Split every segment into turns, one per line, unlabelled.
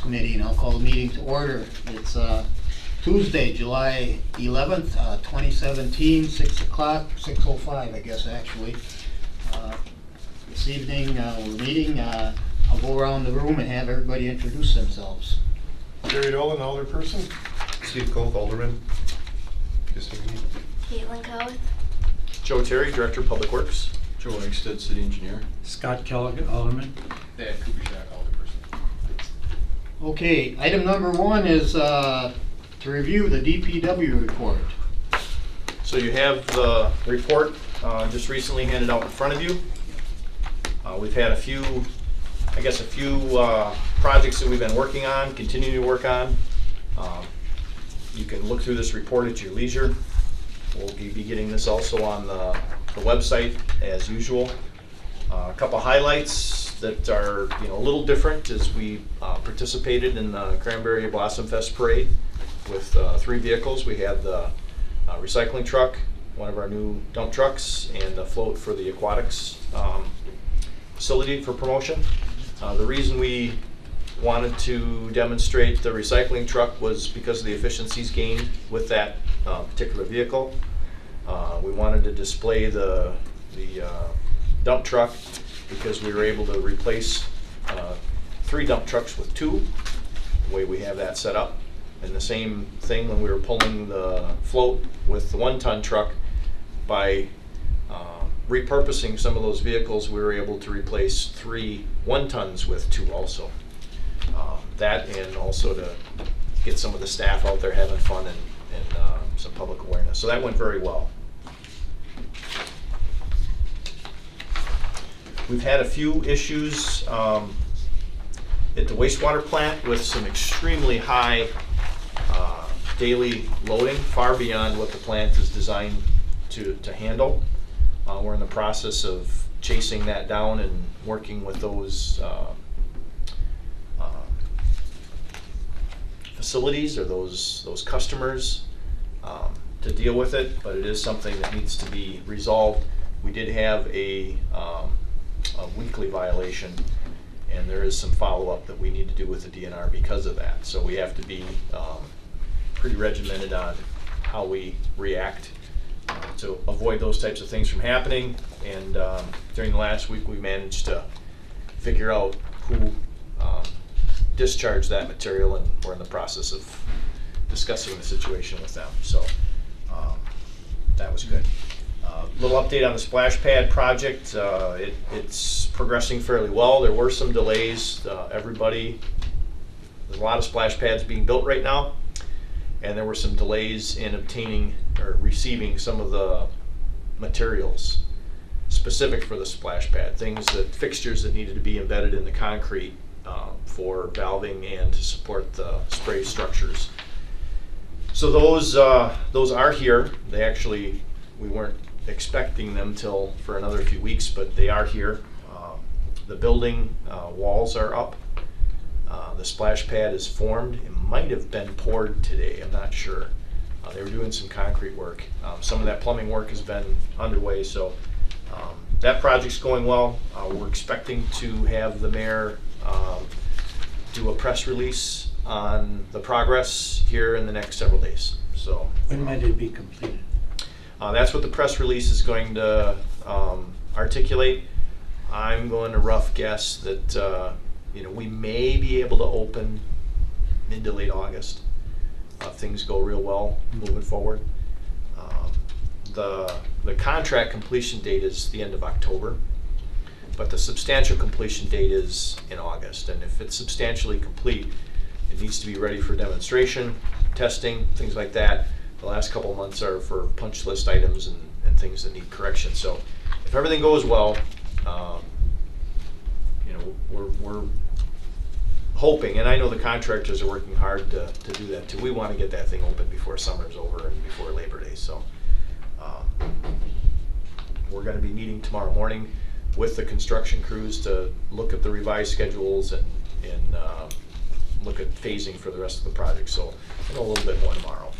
Committee, and I'll call the meeting to order. It's Tuesday, July 11th, 2017, 6 o'clock, 6:05, I guess, actually. This evening, we're meeting. I'll go around the room and have everybody introduce themselves.
Jerry Dolan, Alderperson.
Steve Koch, Alderman.
Caitlin Coth.
Joe Terry, Director of Public Works.
Joe Engsted, City Engineer.
Scott Kellogg, Alderman.
Dan Kubiszak, Alderperson.
Okay, item number 1 is to review the DPW report.
So you have the report just recently handed out in front of you. We've had a few projects that we've been working on, continuing to work on. You can look through this report at your leisure. We'll be getting this also on the website as usual. A couple highlights that are a little different is we participated in the Cranberry Blossom Fest Parade with 3 vehicles. We had the recycling truck, one of our new dump trucks, and a float for the aquatics facility for promotion. The reason we wanted to demonstrate the recycling truck was because of the efficiencies gained with that particular vehicle. We wanted to display the dump truck because we were able to replace 3 dump trucks with 2, the way we have that set up. And the same thing when we were pulling the float with the 1-ton truck. By repurposing some of those vehicles, we were able to replace 3 1-tons with 2 also. That, and also to get some of the staff out there having fun and some public awareness. So that went very well. We've had a few issues at the wastewater plant with some extremely high daily loading, far beyond what the plant is designed to handle. We're in the process of chasing that down and working with those facilities or those customers to deal with it, but it is something that needs to be resolved. We did have a weekly violation, and there is some follow-up that we need to do with the DNR because of that. So we have to be pretty regimented on how we react to avoid those types of things from happening. And during the last week, we managed to figure out who discharged that material, and we're in the process of discussing the situation with them. So that was good. Little update on the splash pad project. It's progressing fairly well. There were some delays. There's a lot of splash pads being built right now, and there were some delays in obtaining or receiving some of the materials specific for the splash pad, fixtures that needed to be embedded in the concrete for valving and to support the spray structures. So those are here. We weren't expecting them for another few weeks, but they are here. The building walls are up. The splash pad is formed. It might have been poured today, I'm not sure. They were doing some concrete work. Some of that plumbing work has been underway, so that project's going well. We're expecting to have the mayor do a press release on the progress here in the next several days. So
When might it be completed?
that's what the press release is going to articulate. I'm going to rough guess that we may be able to open mid to late August if things go real well moving forward. The contract completion date is the end of October, but the substantial completion date is in August. And if it's substantially complete, it needs to be ready for demonstration, testing, things like that. The last couple of months are for punch list items and things that need correction. So if everything goes well, we're hoping, and I know the contractors are working hard to do that too. We want to get that thing open before summer's over and before Labor Day. So we're going to be meeting tomorrow morning with the construction crews to look at the revised schedules and look at phasing for the rest of the project. So I know a little bit more tomorrow.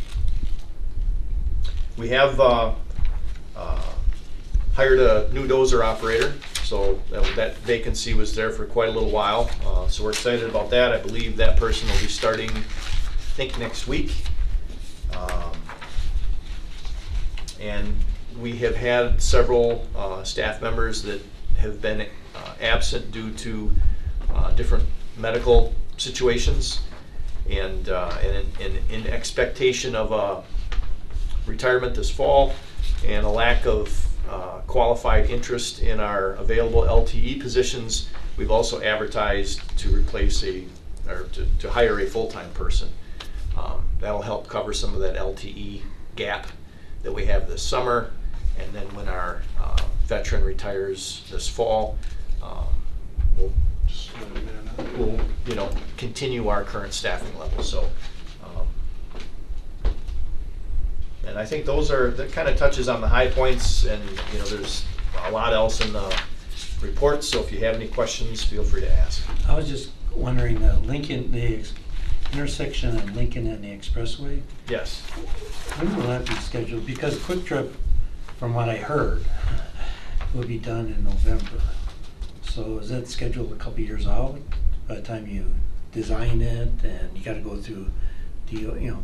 We have hired a new dozer operator, So that vacancy was there for quite a little while. So we're excited about that. I believe that person will be starting, I think, next week. And we have had several staff members that have been absent due to different medical situations, and in expectation of a retirement this fall and a lack of qualified interest in our available LTE positions, we've also advertised to replace to hire a full-time person. That'll help cover some of that LTE gap that we have this summer, and then when our veteran retires this fall, we'll continue our current staffing level. So, and I think that kind of touches on the high points, and there's a lot else in the report. So if you have any questions, feel free to ask.
I was just wondering, Lincoln, the intersection of Lincoln and the Expressway,
Yes.
when will that be scheduled? Because Quick Trip, from what I heard, will be done in November. So is that scheduled a couple years out by the time you design it, and you got to go through the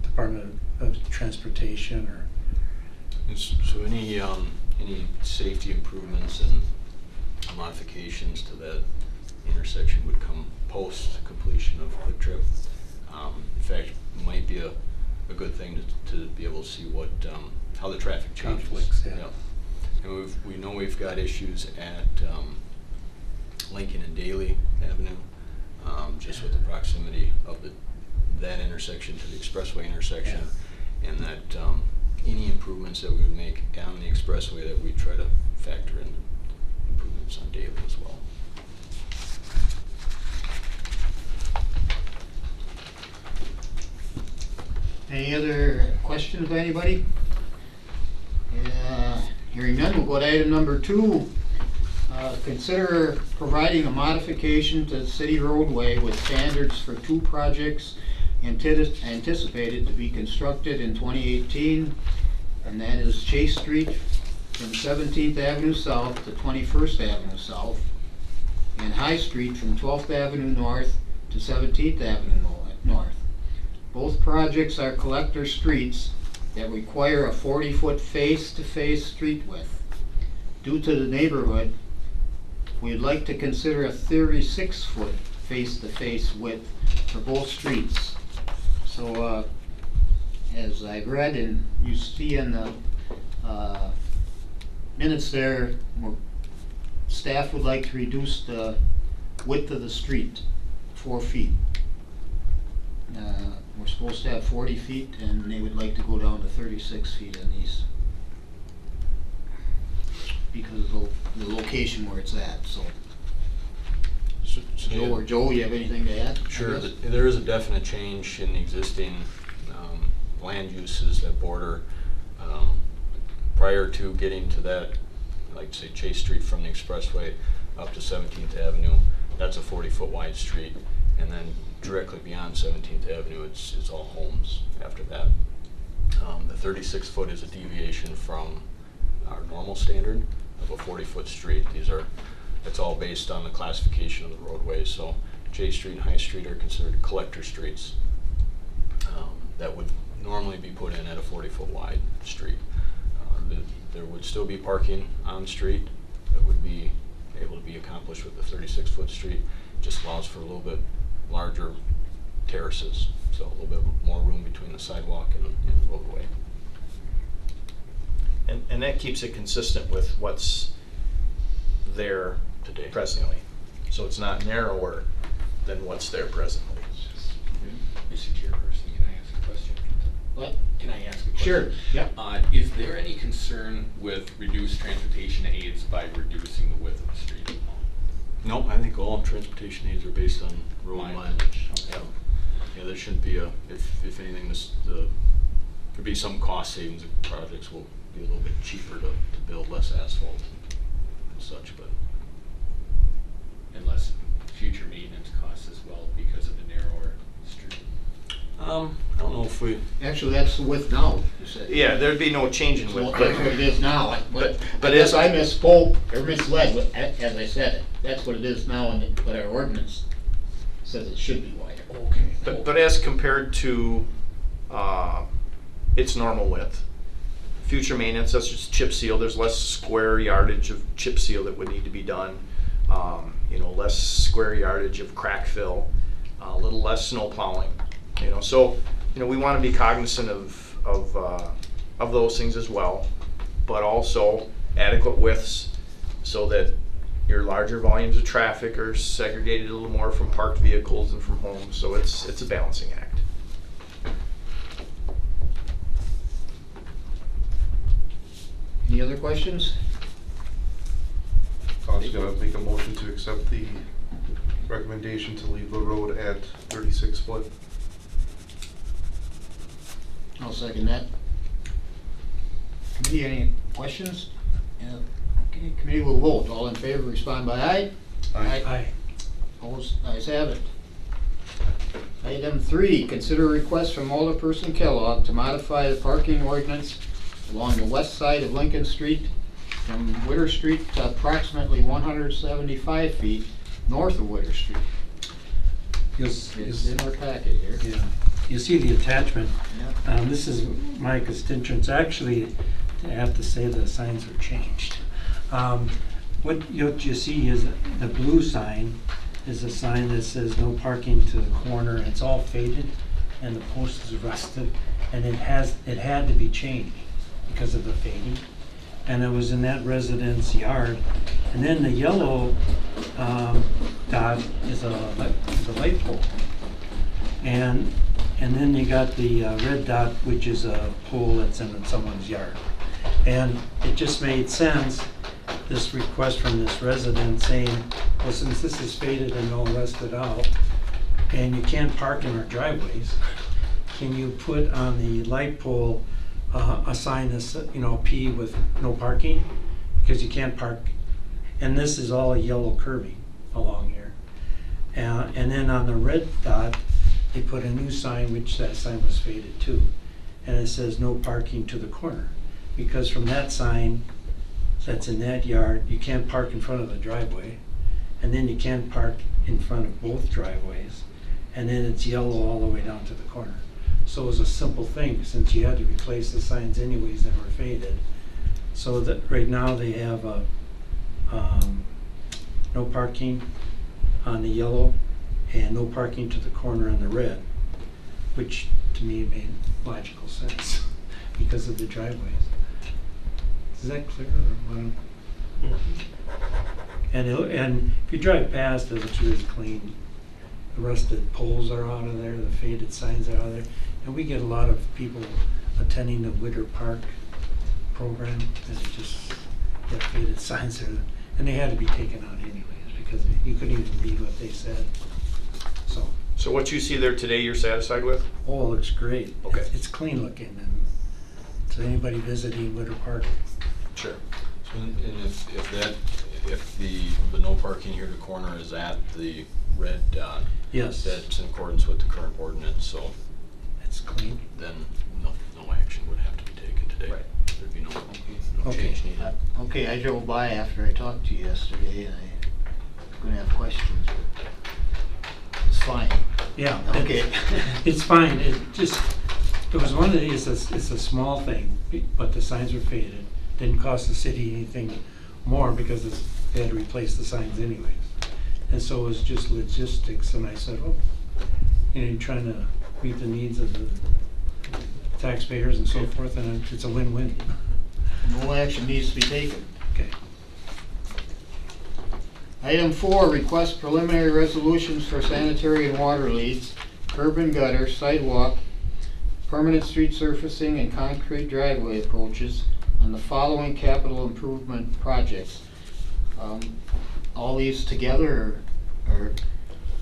Department of Transportation or?
So any safety improvements and modifications to that intersection would come post completion of Quick Trip. In fact, it might be a good thing to be able to see what how the traffic changes.
Conflicts, yeah.
And we know we've got issues at Lincoln and Daly Avenue, just with the proximity of that intersection to the expressway intersection, and that any improvements that we would make on the expressway, that we try to factor in improvements on Daly as well.
Any other questions by anybody? Hearing none, we'll go to item number 2. Consider providing a modification to the city roadway with standards for 2 projects anticipated to be constructed in 2018, and that is Chase Street from 17th Avenue South to 21st Avenue South, and High Street from 12th Avenue North to 17th Avenue North. Both projects are collector streets that require a 40-foot face-to-face street width. Due to the neighborhood, we'd like to consider a 36-foot face-to-face width for both streets. So, as I've read and you see in the minutes there, staff would like to reduce the width of the street 4 feet. We're supposed to have 40 feet, and they would like to go down to 36 feet in these because of the location where it's at. So, Joe, you have anything to add?
Sure. There is a definite change in the existing land uses that border. Prior to getting to that, like say Chase Street from the expressway up to 17th Avenue, that's a 40-foot wide street, and then directly beyond 17th Avenue, it's all homes after that. The 36-foot is a deviation from our normal standard of a 40-foot street. It's all based on the classification of the roadways. So Chase Street and High Street are considered collector streets that would normally be put in at a 40-foot wide street. There would still be parking on the street that would be able to be accomplished with the 36-foot street. It just allows for a little bit larger terraces, so a little bit more room between the sidewalk and the roadway.
And that keeps it consistent with what's there today presently. So it's not narrower than what's there presently.
Mr. Chairperson, can I ask a question?
What?
Can I ask a question?
Sure. Yeah.
Is there any concern with reduced transportation aids by reducing the width of the street?
No, I think all transportation aids are based on road mileage.
Okay.
Yeah, there shouldn't be if anything, there'd be some cost savings. The projects will be a little bit cheaper to build, less asphalt and such, but.
And less future maintenance costs as well because of the narrower street?
I don't know if we,
Actually, that's the width now, you said.
Yeah, there'd be no change in
Well,
width,
that's what
but
it is now.
but
I guess
it's-
I misspoke or misled as I said it. That's what it is now, but our ordinance says it should be wider. Okay.
but as compared to its normal width, future maintenance, that's just chip seal. There's less square yardage of chip seal that would need to be done. Less square yardage of crack fill, a little less snow plowing. So we want to be cognizant of those things as well, but also adequate widths so that your larger volumes of traffic are segregated a little more from parked vehicles and from homes. So it's a balancing act.
Any other questions?
I was gonna make a motion to accept the recommendation to leave the road at 36 foot.
I'll second that. Committee, any questions? Yeah. Okay, committee will vote. All in favor, respond by aye.
Aye.
Opposed, ayes have it. Item 3, consider a request from Alderperson Kellogg to modify the parking ordinance along the west side of Lincoln Street from Witter Street to approximately 175 feet north of Witter Street. It's in our packet here.
Yeah, you see the attachment.
Yeah.
This is my constituents. Actually, I have to say the signs are changed. What you see is the blue sign is a sign that says no parking to the corner. It's all faded and the post is rusted, and it had to be changed because of the fading. And it was in that resident's yard. And then the yellow dot is a light pole. And then you got the red dot, which is a pole that's in someone's yard. And it just made sense, this request from this resident saying, well, since this is faded and all rusted out, and you can't park in our driveways, can you put on the light pole a sign that's, P with no parking? Because you can't park, and this is all yellow curving along here. And then on the red dot, they put a new sign, which that sign was faded too. And it says no parking to the corner. Because from that sign that's in that yard, you can't park in front of the driveway. And then you can't park in front of both driveways. And then it's yellow all the way down to the corner. So it was a simple thing, since you had to replace the signs anyways that were faded. So that right now they have a no parking on the yellow and no parking to the corner on the red, which to me made logical sense because of the driveways. Is that clear or what? And if you drive past it, it's really clean. The rusted poles are out of there, the faded signs are out of there. And we get a lot of people attending the Witter Park program, and it just, the faded signs are, and they had to be taken out anyways, because you couldn't even read what they said.
So what you see there today, you're satisfied with?
Oh, it looks great.
Okay.
It's clean looking, and to anybody visiting Witter Park.
Sure.
so and if the no parking here to the corner is at the red dot,
Yes,
that's in accordance with the current ordinance, so
it's clean.
then no action would have to be taken today.
Right.
There'd be no
Okay.
change needed.
Okay, I drove by after I talked to you yesterday, and I'm gonna have questions, but it's fine.
Yeah.
Okay.
It's fine, it was one of these, it's a small thing, but the signs were faded. Didn't cost the city anything more because they had to replace the signs anyways. And so it was just logistics, and I said, oh, you're trying to meet the needs of the taxpayers and so forth, and it's a win-win.
No action needs to be taken.
Okay.
Item 4, request preliminary resolutions for sanitary and water leads, curb and gutter, sidewalk, permanent street surfacing, and concrete driveway approaches on the following capital improvement projects. All these together or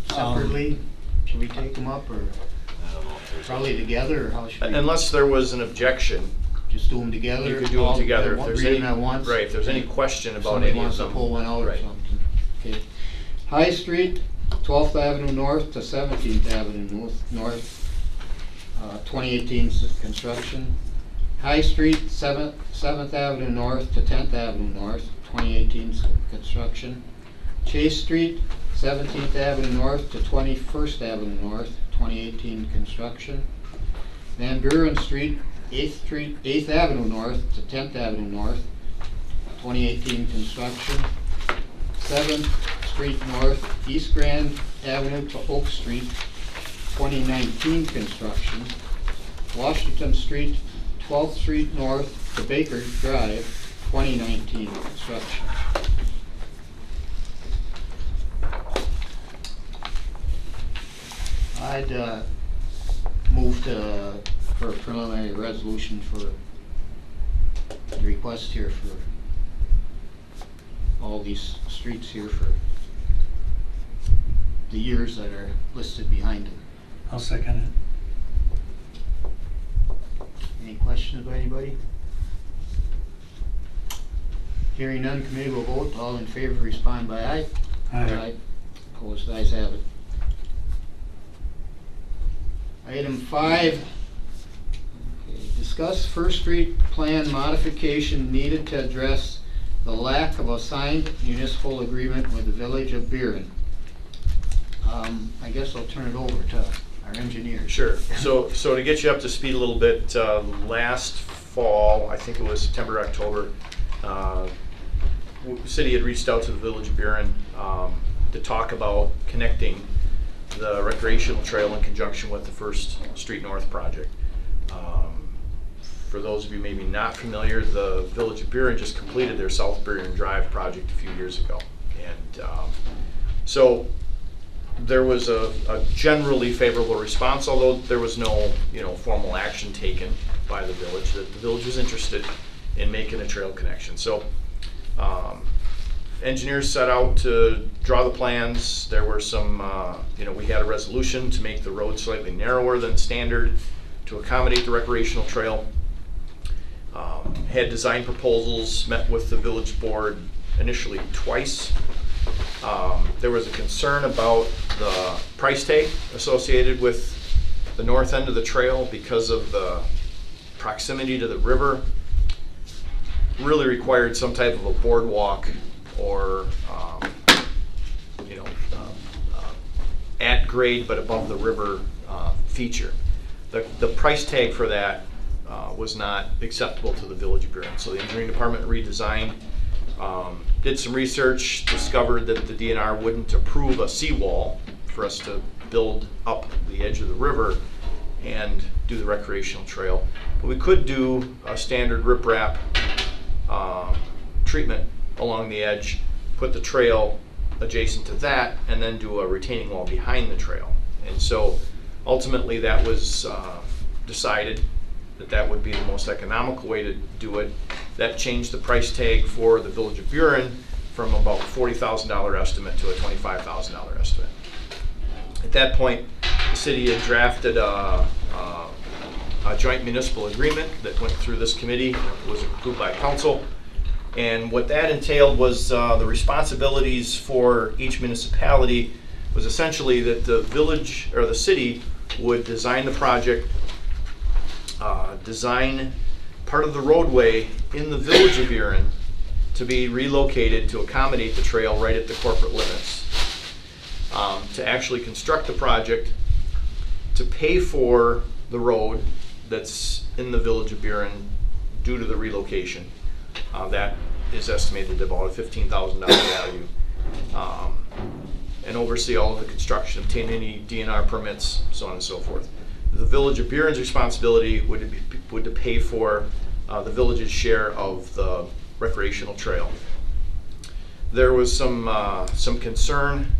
separately? Should we take them up, or
I don't know if there's.
probably together, or how should we?
Unless there was an objection,
Just do them together?
you could do them
all
together. If
at
there's
read
any,
them at once?
right, if there's any question about
Somebody
any of
wants to
them.
pull one out or
Right.
something. Okay. High Street, 12th Avenue North to 17th Avenue North. 2018 construction. High Street, 7th Avenue North to 10th Avenue North, 2018 construction. Chase Street, 17th Avenue North to 21st Avenue North, 2018 construction. Van Buren Street, 8th Avenue North to 10th Avenue North, 2018 construction. 7th Street North, East Grand Avenue to Oak Street, 2019 construction. Washington Street, 12th Street North to Baker Drive, 2019 construction. I'd move for a preliminary resolution for the request here for all these streets here for the years that are listed behind them.
I'll second it.
Any questions by anybody? Hearing none, committee will vote. All in favor respond by aye.
Aye.
Opposed, ayes have it. Item 5, discuss First Street plan modification needed to address the lack of a signed municipal agreement with the Village of Buren. I guess I'll turn it over to our engineer.
Sure. So to get you up to speed a little bit, last fall, I think it was September, October, the city had reached out to the Village of Buren to talk about connecting the recreational trail in conjunction with the First Street North project. For those of you maybe not familiar, the Village of Buren just completed their South Buren Drive project a few years ago. And so there was a generally favorable response, although there was no formal action taken by the village. That the village was interested in making a trail connection. So engineers set out to draw the plans. There were some, we had a resolution to make the road slightly narrower than standard to accommodate the recreational trail. Had design proposals, met with the village board initially twice. There was a concern about the price tag associated with the north end of the trail because of the proximity to the river. Really required some type of a boardwalk or at grade but above the river feature. The price tag for that was not acceptable to the Village of Buren. So the engineering department redesigned, did some research, discovered that the DNR wouldn't approve a seawall for us to build up the edge of the river and do the recreational trail. But we could do a standard riprap treatment along the edge, put the trail adjacent to that, and then do a retaining wall behind the trail. And so ultimately that was decided that would be the most economical way to do it. That changed the price tag for the Village of Buren from about $40,000 estimate to a $25,000 estimate. At that point, the city had drafted a joint municipal agreement that went through this committee, was approved by council. And what that entailed was the responsibilities for each municipality was essentially that the village or the city would design the project, design part of the roadway in the Village of Buren to be relocated to accommodate the trail right at the corporate limits, to actually construct the project, to pay for the road that's in the Village of Buren due to the relocation. That is estimated at about a $15,000 value, and oversee all of the construction, obtain any DNR permits, so on and so forth. The Village of Buren's responsibility would to pay for the village's share of the recreational trail. There was some concern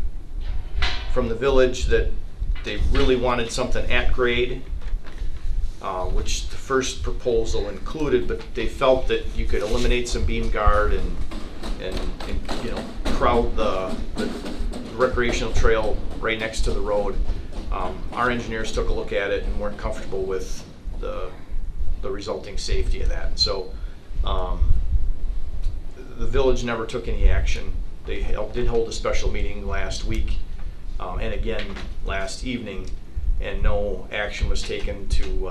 from the village that they really wanted something at grade, which the first proposal included, but they felt that you could eliminate some beam guard and crowd the recreational trail right next to the road. Our engineers took a look at it and weren't comfortable with the resulting safety of that. And so the village never took any action. They did hold a special meeting last week and again last evening and no action was taken to,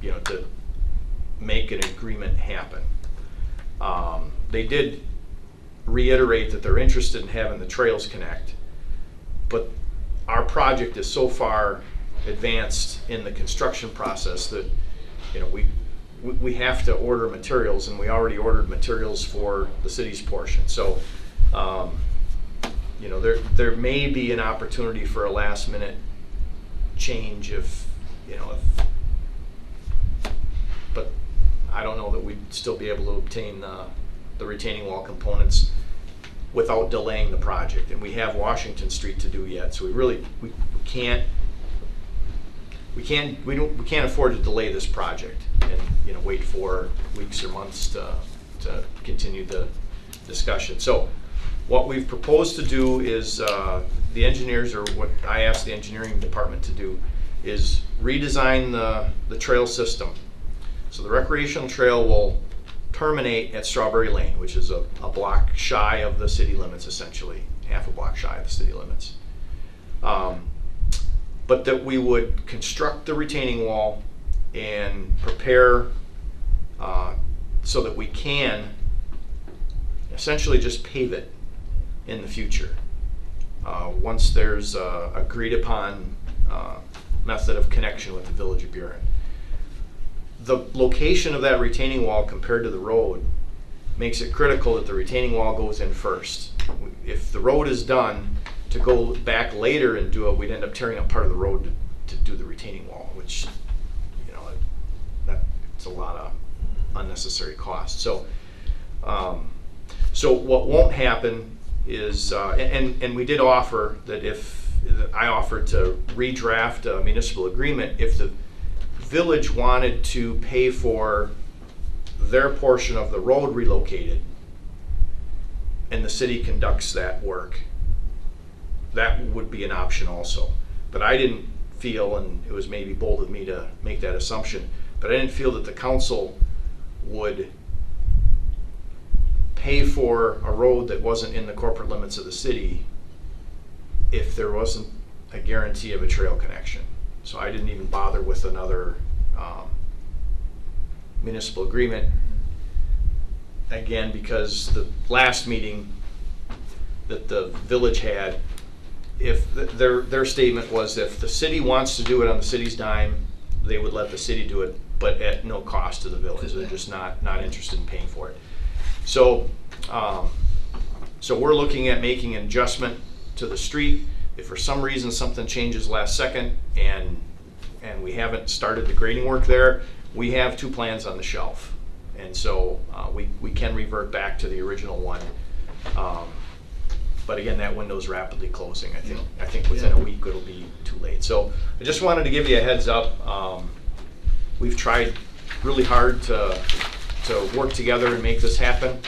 to make an agreement happen. They did reiterate that they're interested in having the trails connect, but our project is so far advanced in the construction process that, we have to order materials, and we already ordered materials for the city's portion. So, there may be an opportunity for a last minute change but I don't know that we'd still be able to obtain the retaining wall components without delaying the project. And we have Washington Street to do yet, so we can't afford to delay this project and wait for weeks or months to continue the discussion. So what we've proposed to do is the engineers, or what I asked the engineering department to do, is redesign the trail system. So the recreational trail will terminate at Strawberry Lane, which is a block shy of the city limits, essentially, half a block shy of the city limits. But that we would construct the retaining wall and prepare so that we can essentially just pave it in the future. Once there's agreed upon method of connection with the Village of Buren. The location of that retaining wall compared to the road makes it critical that the retaining wall goes in first. If the road is done, to go back later and do it, we'd end up tearing up part of the road to do the retaining wall, which, that's a lot of unnecessary cost. So, so what won't happen is, and we did offer that I offered to redraft a municipal agreement if the village wanted to pay for their portion of the road relocated and the city conducts that work. That would be an option also. But I didn't feel, and it was maybe bold of me to make that assumption, but I didn't feel that the council would pay for a road that wasn't in the corporate limits of the city if there wasn't a guarantee of a trail connection. So I didn't even bother with another municipal agreement. Again, because the last meeting that the village had, if their statement was if the city wants to do it on the city's dime, they would let the city do it, but at no cost to the village. They're just not interested in paying for it. So, so we're looking at making an adjustment to the street. If for some reason something changes last second and we haven't started the grading work there, we have two plans on the shelf. And so we can revert back to the original one. But again, that window's rapidly closing. I think within a week it'll be too late. So I just wanted to give you a heads up. We've tried really hard to work together and make this happen.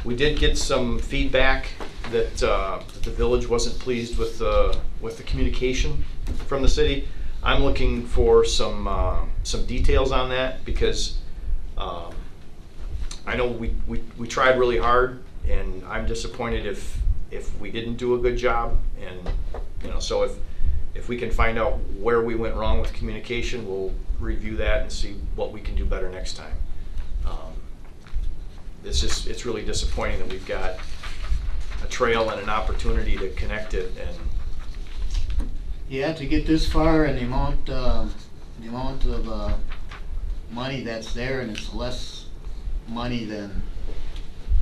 We did get some feedback that the village wasn't pleased with the communication from the city. I'm looking for some details on that because I know we tried really hard, and I'm disappointed if we didn't do a good job. And so if we can find out where we went wrong with communication, we'll review that and see what we can do better next time. It's really disappointing that we've got a trail and an opportunity to connect it, and
Yeah, to get this far and the amount of money that's there, and it's less money than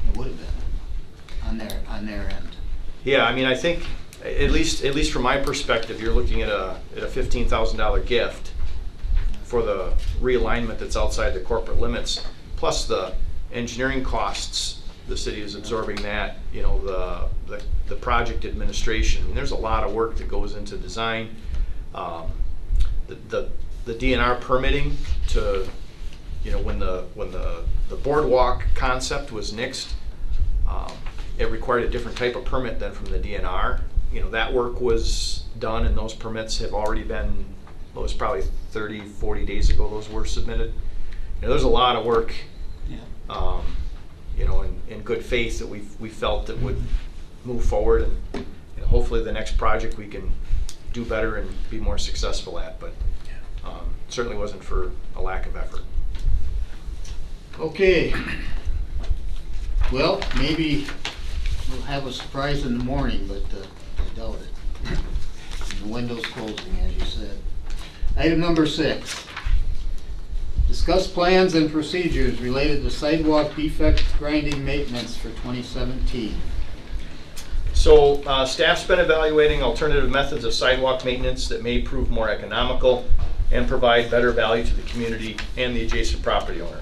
it would have been on their end.
yeah, I mean, I think at least from my perspective, you're looking at a $15,000 gift for the realignment that's outside the corporate limits, plus the engineering costs. The city is absorbing that, the project administration. I mean, there's a lot of work that goes into design. The DNR permitting to, when the boardwalk concept was nixed, it required a different type of permit than from the DNR. That work was done, and those permits have already been, it was probably 30, 40 days ago those were submitted. There's a lot of work, in good faith that we felt that would move forward, and hopefully the next project we can do better and be more successful at, but certainly wasn't for a lack of effort.
Okay. Well, maybe we'll have a surprise in the morning, but I doubt it. The window's closing, as you said. Item number 6. Discuss plans and procedures related to sidewalk defect grinding maintenance for 2017.
So staff's been evaluating alternative methods of sidewalk maintenance that may prove more economical and provide better value to the community and the adjacent property owner.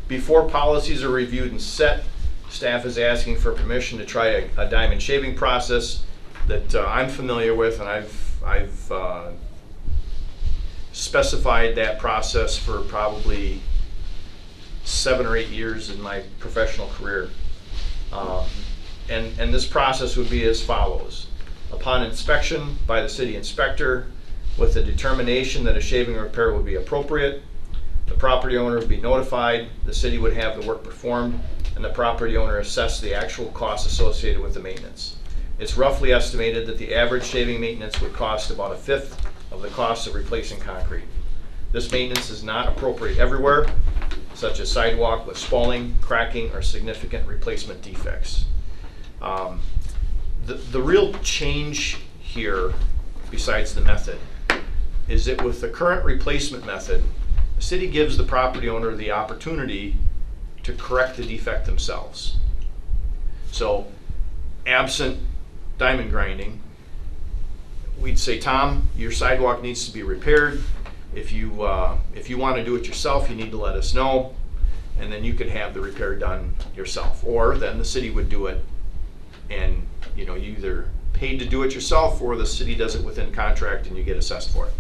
Before policies are reviewed and set, staff is asking for permission to try a diamond shaving process that I'm familiar with, and I've specified that process for probably 7 or 8 years in my professional career. And this process would be as follows. Upon inspection by the city inspector, with the determination that a shaving repair would be appropriate, the property owner would be notified, the city would have the work performed, and the property owner assess the actual costs associated with the maintenance. It's roughly estimated that the average shaving maintenance would cost about 1/5 of the cost of replacing concrete. This maintenance is not appropriate everywhere, such as sidewalk with spalling, cracking, or significant replacement defects. The real change here, besides the method, is that with the current replacement method, the city gives the property owner the opportunity to correct the defect themselves. So, absent diamond grinding, we'd say, Tom, your sidewalk needs to be repaired. If you want to do it yourself, you need to let us know, and then you could have the repair done yourself. Or then the city would do it, and you either paid to do it yourself, or the city does it within contract and you get assessed for it.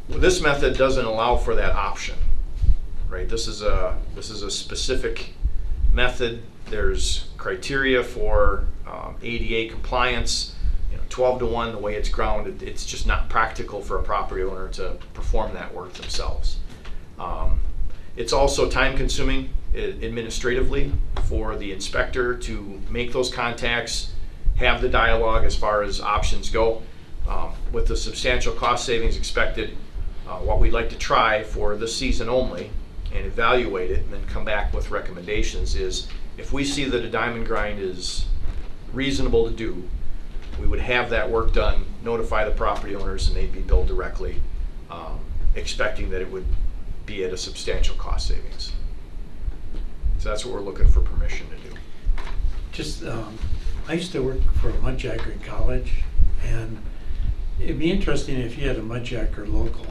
This method doesn't allow for that option, right? This is a specific method. There's criteria for ADA compliance. 12-to-1, the way it's grounded, it's just not practical for a property owner to perform that work themselves. It's also time-consuming administratively for the inspector to make those contacts, have the dialogue as far as options go. With the substantial cost savings expected, what we'd like to try for this season only and evaluate it and then come back with recommendations is, if we see that a diamond grind is reasonable to do, we would have that work done, notify the property owners, and they'd be billed directly, expecting that it would be at a substantial cost savings. So that's what we're looking for permission to do.
Just, I used to work for a mudjacker in college, and it'd be interesting if you had a mudjacker local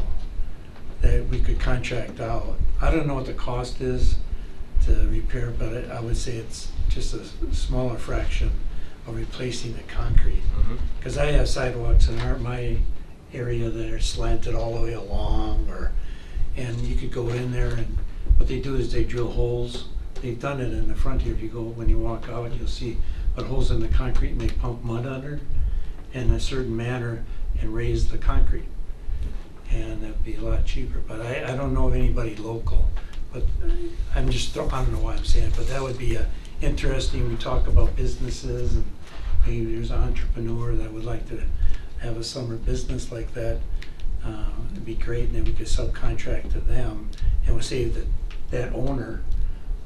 that we could contract out. I don't know what the cost is to repair, but I would say it's just a smaller fraction of replacing the concrete. Because I have sidewalks in my area that are slanted all the way along, and you could go in there, and what they do is they drill holes. They've done it in the front here. If you go, when you walk out, you'll see holes in the concrete, and they pump mud under in a certain manner and raise the concrete. And that'd be a lot cheaper. But I don't know of anybody local. But I don't know why I'm saying it, but that would be interesting. We talk about businesses, and maybe there's an entrepreneur that would like to have a summer business like that. It'd be great, and then we could subcontract to them, and we'll save that owner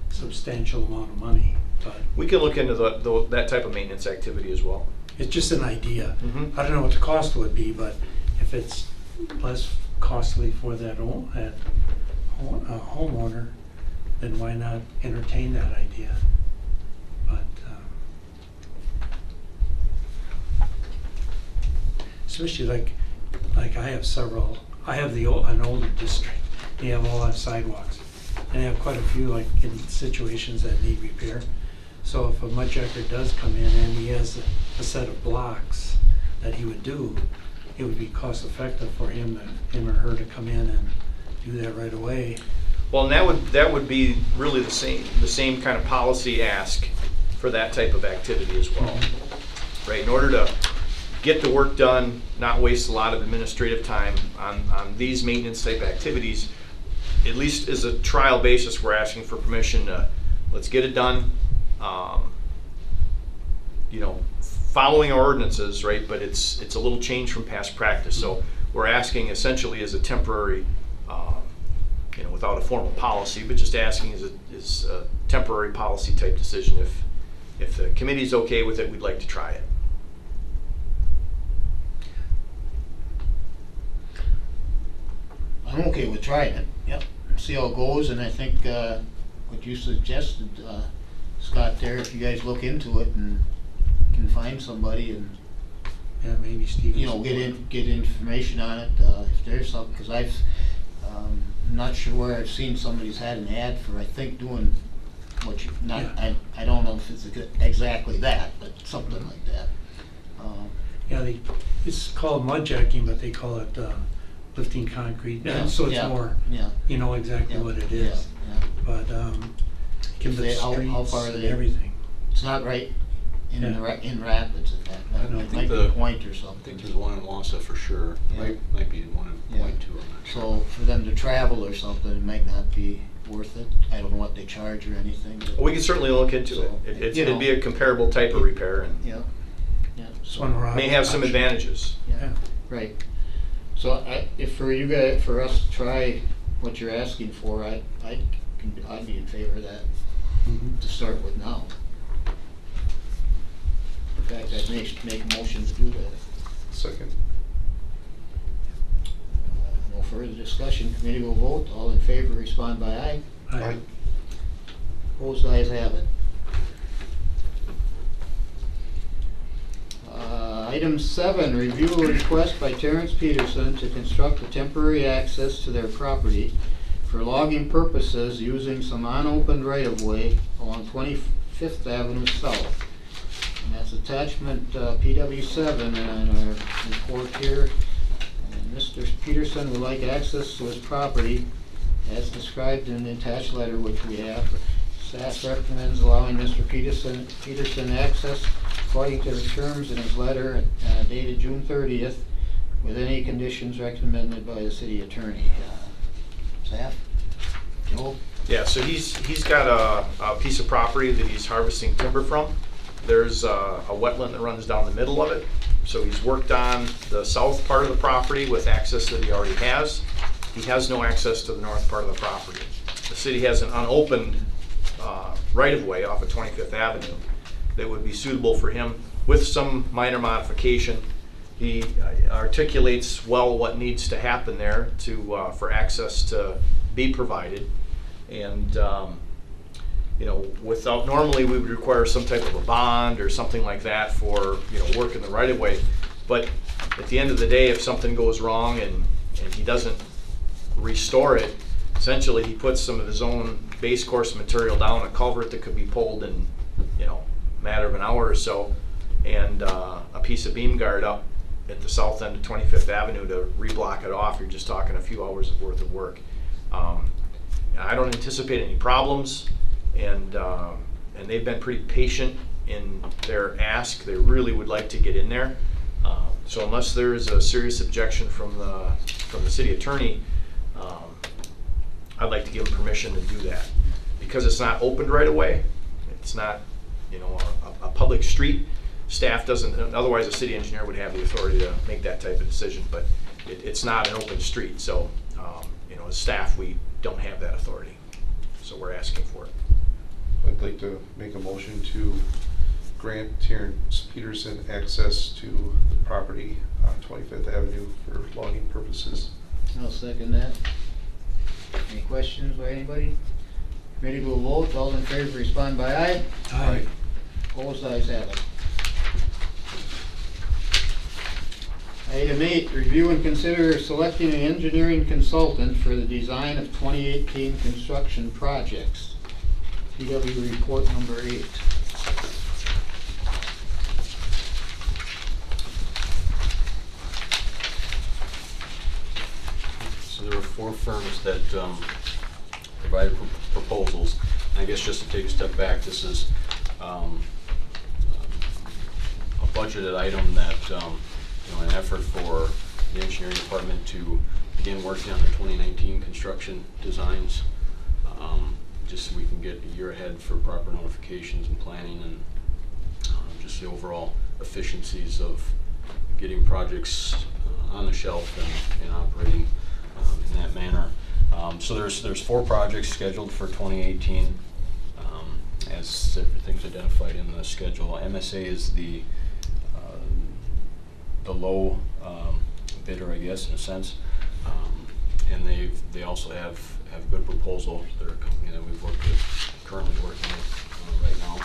a substantial amount of money. But
We can look into that type of maintenance activity as well.
it's just an idea.
Mhm.
I don't know what the cost would be, but if it's less costly for that homeowner, then why not entertain that idea? But especially like I have several. I have an older district. They have all have sidewalks, and they have quite a few like in situations that need repair. So if a mudjacker does come in and he has a set of blocks that he would do, it would be cost effective for him or her to come in and do that right away.
Well, and that would be really the same kind of policy ask for that type of activity as well, right? In order to get the work done, not waste a lot of administrative time on these maintenance type activities, at least as a trial basis, we're asking for permission to let's get it done. following our ordinances, right, but it's a little change from past practice. So we're asking essentially as a temporary, without a formal policy, but just asking as a temporary policy type decision. If the committee's okay with it, we'd like to try it.
I'm okay with trying it, yep, see how it goes, and I think, what you suggested, Scott, there, if you guys look into it and can find somebody and,
Yeah, maybe Steve.
get information on it, if there's something, cause I'm not sure where I've seen somebody's had an ad for, I think, doing what you, not,
Yeah.
I don't know if it's exactly that, but something like that.
Yeah, it's called mud jacking, but they call it lifting concrete, so it's
yeah,
more,
Yeah.
you know exactly
Yeah,
what it
yeah,
is.
yeah.
But, give the
How
streets
far are
and
they?
everything.
It's not right in
Yeah.
in Rapids, in fact,
I don't
it
think
might be
the-
Point or
I
something.
think there's one in Wausau for sure.
Yeah.
Might be one in
Yeah.
Point too, I'm not sure.
So for them to travel or something, it might not be worth it. I don't know what they charge or anything. But
We can certainly look into
So,
it.
you know.
It'd be a comparable type of repair and
yeah, yeah.
This one we're
may have some advantages.
Yeah, right. So if for you guys, for us to try what you're asking for, I'd be in favor of that
Mhm.
to start with now. In fact, I'd make a motion to do that.
Second.
No further discussion, committee will vote, all in favor respond by aye.
Aye.
Opposed, ayes have it. Item 7, review a request by Terrence Peterson to construct a temporary access to their property for logging purposes using some unopened right-of-way along 25th Avenue South. And that's attachment PW7 in our report here. And Mr. Peterson would like access to his property as described in the attached letter which we have. Staff recommends allowing Mr. Peterson access according to the terms in his letter dated June 30th with any conditions recommended by the city attorney. Staff? Joe?
Yeah, so he's got a piece of property that he's harvesting timber from. There's a wetland that runs down the middle of it. So he's worked on the south part of the property with access that he already has. He has no access to the north part of the property. The city has an unopened right-of-way off of 25th Avenue that would be suitable for him with some minor modification. He articulates well what needs to happen there for access to be provided. And normally we would require some type of a bond or something like that for work in the right-of-way. But at the end of the day, if something goes wrong and he doesn't restore it, essentially he puts some of his own base course material down, a culvert that could be pulled in a matter of an hour or so, and a piece of beam guard up at the south end of 25th Avenue to reblock it off. You're just talking a few hours worth of work. I don't anticipate any problems, and they've been pretty patient in their ask. They really would like to get in there. So unless there is a serious objection from the city attorney, I'd like to give them permission to do that. Because it's not opened right away, it's not a public street, staff doesn't, otherwise a city engineer would have the authority to make that type of decision, but it's not an open street, so as staff we don't have that authority, so we're asking for it.
I'd like to make a motion to grant Terrence Peterson access to the property on 25th Avenue for logging purposes.
I'll second that. Any questions by anybody? Committee will vote, all in favor respond by aye.
Aye.
Opposed, ayes have it. Item 8, review and consider selecting an engineering consultant for the design of 2018 construction projects. PW report number 8.
So there were 4 firms that provided proposals. I guess just to take a step back, this is a budgeted item that, an effort for the engineering department to begin working on the 2019 construction designs, just so we can get a year ahead for proper notifications and planning and just the overall efficiencies of getting projects on the shelf and operating in that manner. So there's 4 projects scheduled for 2018, as everything's identified in the schedule. MSA is the low bidder, I guess, in a sense, and they also have good proposals. They're a company that we've worked with, currently working with right now,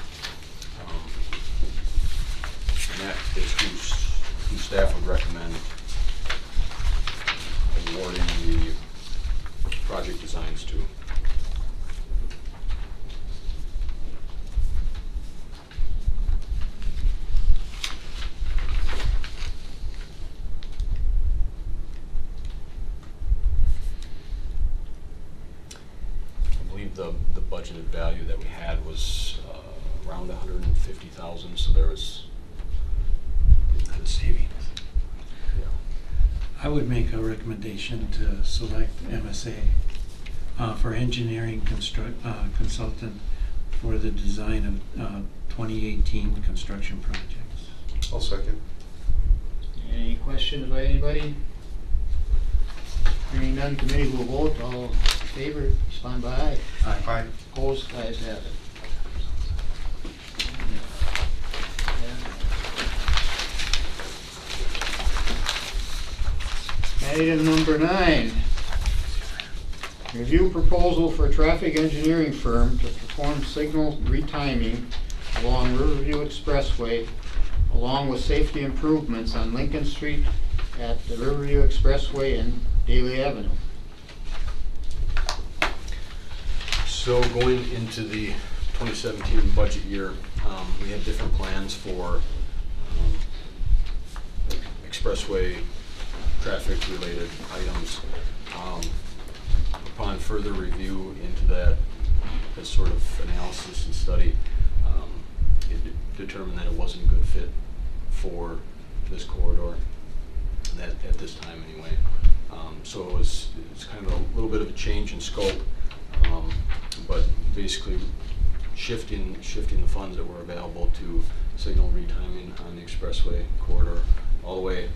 and that is who staff would recommend awarding the project designs to. I believe the budgeted value that we had was around 150,000, so there was
Savings.
yeah.
I would make a recommendation to select MSA for engineering consultant for the design of 2018 construction projects.
I'll second.
Any questions by anybody? Hearing none, committee will vote. All in favor, respond by aye.
Aye.
Opposed, ayes have it. Item number 9. Review proposal for traffic engineering firm to perform signal retiming along Riverview Expressway, along with safety improvements on Lincoln Street at the Riverview Expressway and Daly Avenue.
So going into the 2017 budget year, we had different plans for expressway traffic-related items. Upon further review into that sort of analysis and study, it determined that it wasn't a good fit for this corridor, that at this time anyway. So it's kind of a little bit of a change in scope, but basically shifting the funds that were available to signal retiming on the expressway corridor, all the way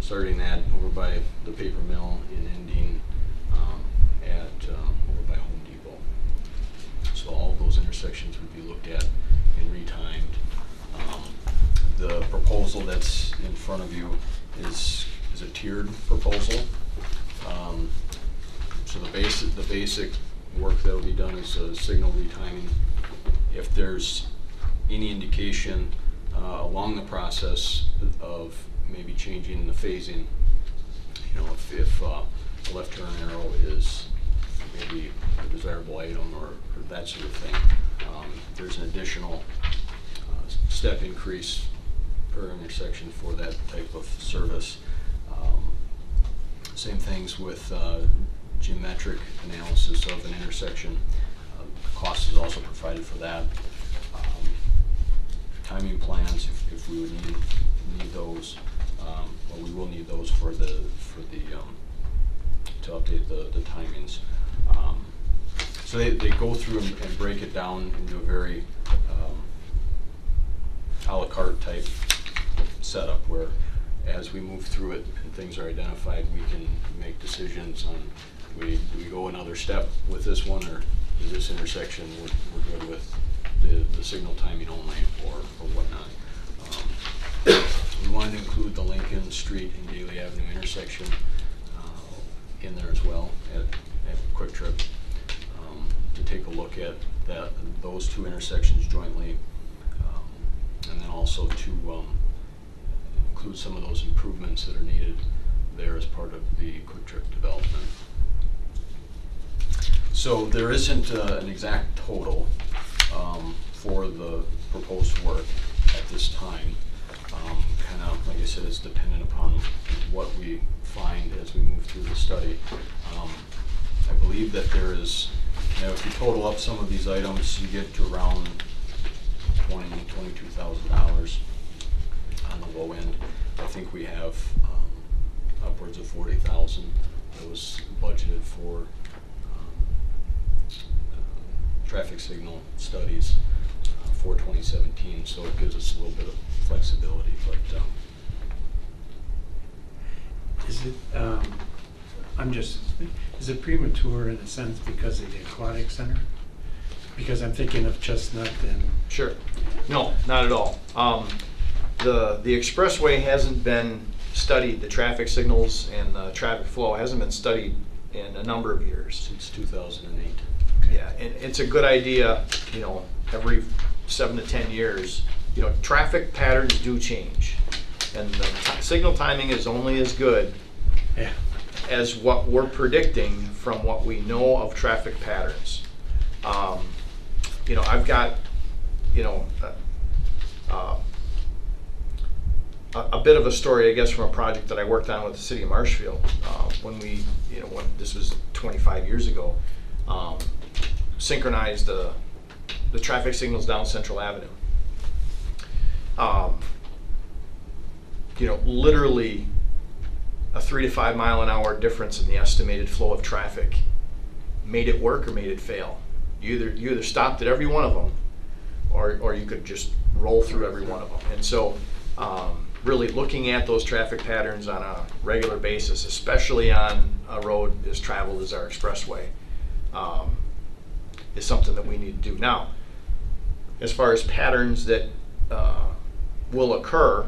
starting that over by the paper mill and ending over by Home Depot. So all of those intersections would be looked at and retimed. The proposal that's in front of you is a tiered proposal. So the basic work that will be done is signal retiming. If there's any indication along the process of maybe changing the phasing, you know, if the left turn arrow is maybe a desirable item or that sort of thing, there's an additional step increase per intersection for that type of service. Same things with geometric analysis of an intersection. Cost is also provided for that. Timing plans, if we would need those, well, we will need those for the to update the timings. So they go through and break it down into a very a la carte type setup, where as we move through it and things are identified, we can make decisions on, do we go another step with this one, or in this intersection we're good with the signal timing only, or whatnot. We wanted to include the Lincoln Street and Daly Avenue intersection in there as well at Quick Trip, to take a look at those two intersections jointly, and then also to include some of those improvements that are needed there as part of the Quick Trip development. So there isn't an exact total for the proposed work at this time. Kind of, like I said, it's dependent upon what we find as we move through the study. I believe that there is, you know, if you total up some of these items, you get to around $22,000 on the low end. I think we have upwards of 40,000 that was budgeted for traffic signal studies for 2017, so it gives us a little bit of flexibility, but,
Is it, is it premature in a sense because of the aquatic center? Because I'm thinking of Chestnut and,
Sure. No, not at all. The expressway hasn't been studied, the traffic signals and the traffic flow hasn't been studied in a number of years.
since 2008.
Yeah, and it's a good idea, you know, every 7 to 10 years, you know, traffic patterns do change. And the signal timing is only as good
yeah,
as what we're predicting from what we know of traffic patterns. You know, I've got, you know, a bit of a story, I guess, from a project that I worked on with the city of Marshfield. When we, you know, when this was 25 years ago, synchronized the traffic signals down Central Avenue. You know, literally a 3 to 5 mile an hour difference in the estimated flow of traffic made it work or made it fail. You either stopped at every one of them, or you could just roll through every one of them. And so, really looking at those traffic patterns on a regular basis, especially on a road as traveled as our expressway, is something that we need to do. Now, as far as patterns that will occur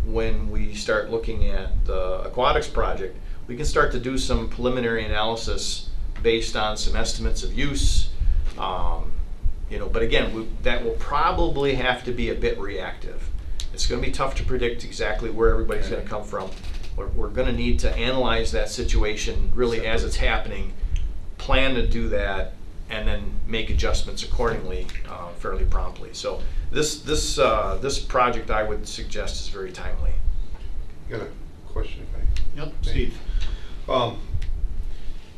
when we start looking at the aquatics project, we can start to do some preliminary analysis based on some estimates of use. You know, but again, that will probably have to be a bit reactive. It's going to be tough to predict exactly where everybody's going to come from. We're going to need to analyze that situation really as it's happening, plan to do that, and then make adjustments accordingly fairly promptly. So this project, I would suggest, is very timely.
Got a question if I
Yep, Steve.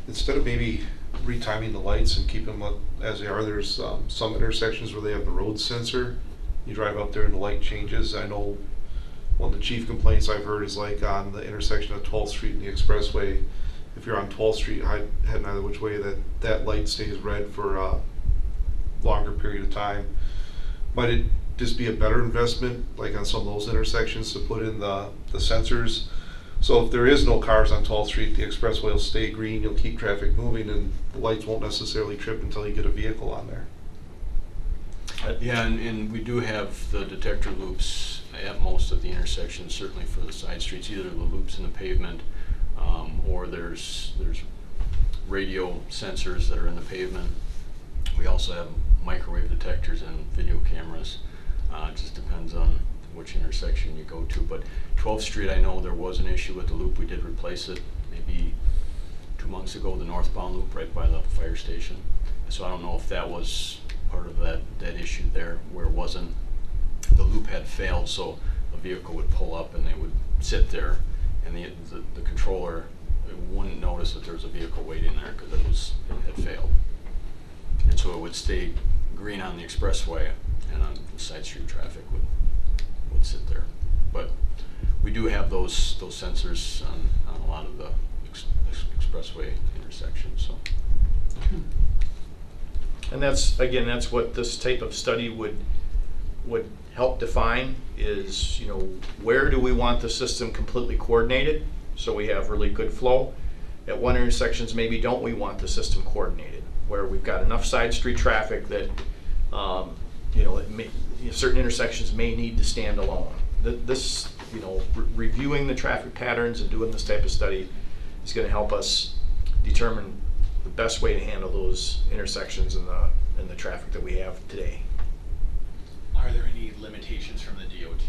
Instead of maybe retiming the lights and keep them up as they are, there's some intersections where they have the road sensor. You drive up there and the light changes. I know one of the chief complaints I've heard is like on the intersection of 12th Street and the expressway, if you're on 12th Street heading either which way, that light stays red for a longer period of time. Might it just be a better investment, like on some of those intersections, to put in the sensors? So if there is no cars on 12th Street, the expressway will stay green, you'll keep traffic moving, and the lights won't necessarily trip until you get a vehicle on there.
Yeah, and we do have the detector loops at most of the intersections, certainly for the side streets, either the loops in the pavement, or there's radio sensors that are in the pavement. We also have microwave detectors and video cameras. It just depends on which intersection you go to. But 12th Street, I know there was an issue with the loop. We did replace it maybe 2 months ago, the northbound loop right by the fire station. So I don't know if that was part of that issue there, where it wasn't, the loop had failed, so a vehicle would pull up and they would sit there, and the controller wouldn't notice that there was a vehicle waiting there because it had failed. And so it would stay green on the expressway, and on the side street traffic would sit there. But we do have those sensors on a lot of the expressway intersections. So.
And that's what this type of study would help define is, you know, where do we want the system completely coordinated so we have really good flow? At one intersections, maybe don't we want the system coordinated, where we've got enough side street traffic that, you know, certain intersections may need to stand alone. This, you know, reviewing the traffic patterns and doing this type of study is going to help us determine the best way to handle those intersections and the traffic that we have today.
Are there any limitations from the DOT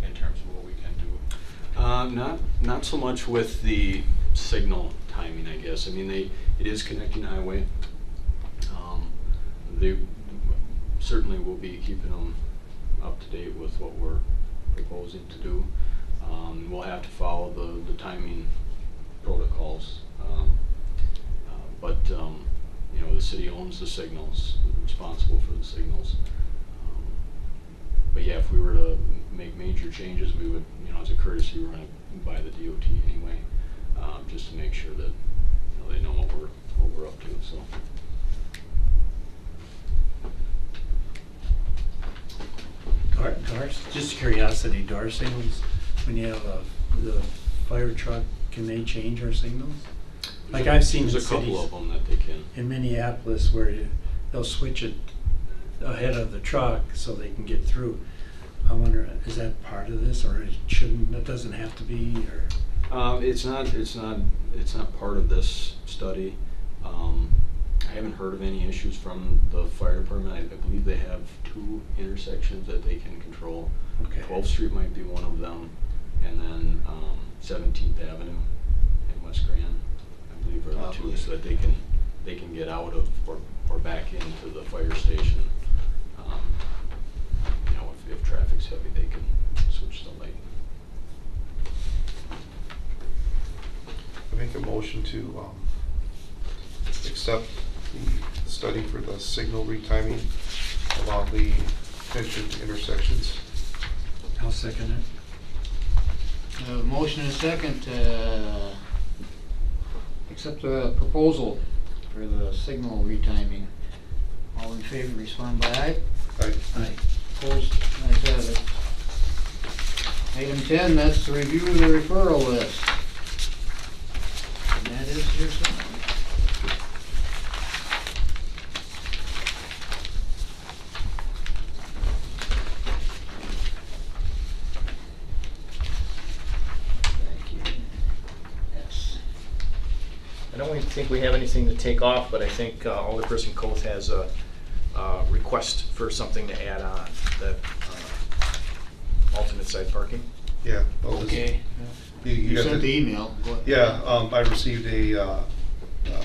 in terms of what we can do?
Not so much with the signal timing, I guess. I mean, it is connecting highway. They certainly will be keeping them up to date with what we're proposing to do. We'll have to follow the timing protocols. But you know, the city owns the signals, responsible for the signals. But yeah, if we were to make major changes, we would, you know, as a courtesy, run it by the DOT anyway, just to make sure that, you know, they know what we're up to. So.
Just curiosity, do our signals, when you have the fire truck, can they change our signals? Like I've seen in
There's a couple
cities
of them that they can.
in Minneapolis where they'll switch it ahead of the truck so they can get through. I wonder, is that part of this, or it doesn't have to be, or?
It's not part of this study. I haven't heard of any issues from the fire department. I believe they have 2 intersections that they can control.
Okay.
12th Street might be one of them, and then 17th Avenue and West Grand, I believe, are the 2, so that they can get out of or back into the fire station. You know, if traffic's heavy, they can switch the lane.
I make a motion to accept the study for the signal retiming along the mentioned intersections.
I'll second it.
Motion and a second, accept the proposal for the signal retiming. All in favor, respond by aye.
Aye.
Aye.
Opposed, ayes have it. Item 10, that's to review the referral list. And that is here somewhere. Thank you. Yes.
I don't think we have anything to take off, but I think Alderperson Coth has a request for something to add on, that alternate side parking.
Yeah. well, this-
Okay. You
got
sent the email. Go ahead.
Yeah, I received a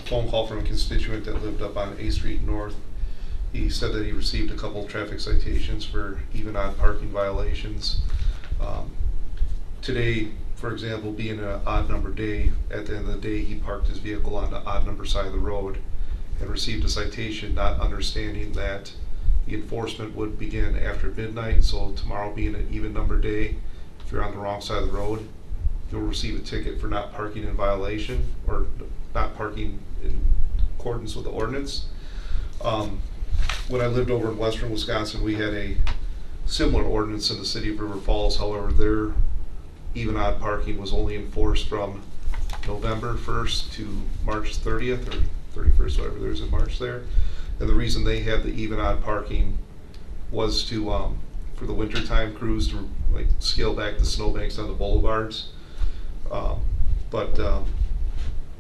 phone call from a constituent that lived up on A Street North. He said that he received a couple traffic citations for even odd parking violations. Today, for example, being an odd number day, at the end of the day, he parked his vehicle on the odd number side of the road and received a citation, not understanding that the enforcement would begin after midnight. So tomorrow being an even number day, if you're on the wrong side of the road, you'll receive a ticket for not parking in violation or not parking in accordance with the ordinance. When I lived over in western Wisconsin, we had a similar ordinance in the city of River Falls. However, their even odd parking was only enforced from November 1st to March 30th or 31st, whatever there's in March there. And the reason they had the even odd parking was to for the wintertime crews to like scale back the snowbanks on the boulevards. But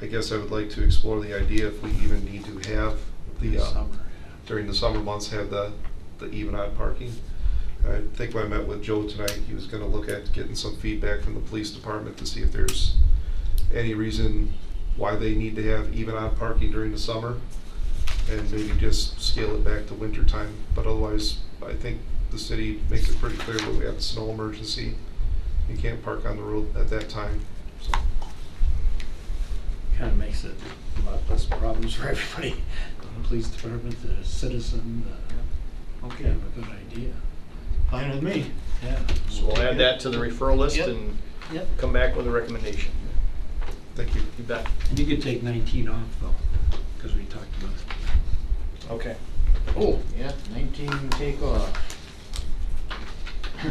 I guess I would like to explore the idea if we even need to have the
Summer,
during the summer months have the even odd parking. I think when I met with Joe tonight, he was going to look at getting some feedback from the police department to see if there's any reason why they need to have even odd parking during the summer, and maybe just scale it back to winter time. But otherwise, I think the city makes it pretty clear when we have a snow emergency, you can't park on the road at that time. So,
kind of makes it a lot less problems for everybody. The police department, the citizen,
Okay.
kind of a good idea.
Fine with me.
Yeah.
So we'll add that to the referral list
Yep.
and
Yep.
come back with a recommendation.
thank you.
You bet.
And you could take 19 off though, because we talked about it.
Okay.
Oh, yeah, 19 take off. We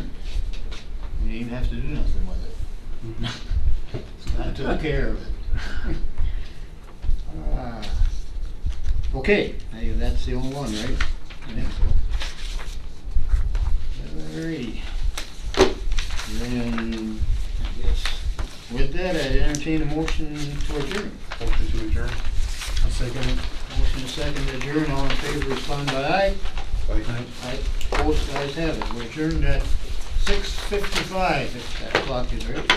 didn't even have to do nothing with it. Scott took care of it. Okay, hey, that's the only one, right? I think so. Alrighty. Then, I guess, with that, I'd entertain a motion to adjourn.
Motion to adjourn.
I'll second it.
Motion to second to adjourn, all in favor, respond by aye.
Aye.
Aye, opposed, ayes have it. We're adjourned at 6:55, if that clock is right.